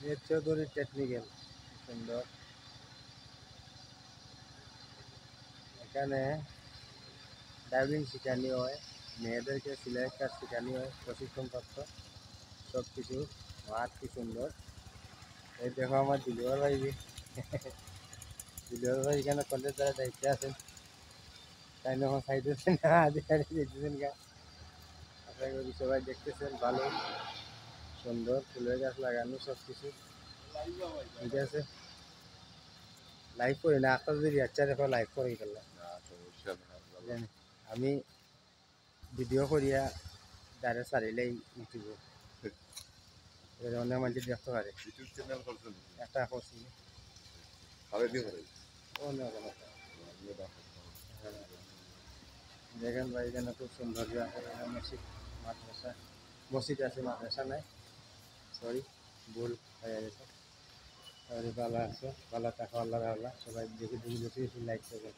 এর চৌধুরী টেকনিক্যাল সুন্দর। এখানে ডাইভিং শেখানি হয়, মেয়েদেরকে সেলাই কাজ শেখানি হয়, প্রশিক্ষণপ্রাপ্ত সব কিছু। মাঠ কি সুন্দর। এই দেখো আমার দিলুয়ার ভাই দিলুয়ার ভাই এখানে কলেজ দ্বারা দায়িত্বে আছেন, তাই না আমার খাইতেছেন না আধিকারিক দেখতেছেন গা। আশা করি সবাই দেখতেছেন, ভালো সুন্দর ফুলের গাছ লাগানো সব কিছু ঠিক আছে। লাইভ করি না, আপনার যদি ইচ্ছা দেখো লাইভ করে গেলাম জানি আমি ভিডিও করিয়া ডাইরেক্ট ছাড়িলেই ইউটিউবে অনেক মানুষ দেখতে পারে। ইউটিউব চ্যানেল করছেন একটা করছি অনেক অনেক। দেখেন ভাই এখানে খুব সুন্দর মসজিদ মাদ্রাসা, মসজিদ আছে মাদ্রাসা নাই, সরি ভুল হয়ে গেছে। সরি ভালো আছে, ভালো থাকো, আল্লাহ আল্লাহ সবাই দেখে দেখে বেশি বেশি লাইক করবেন।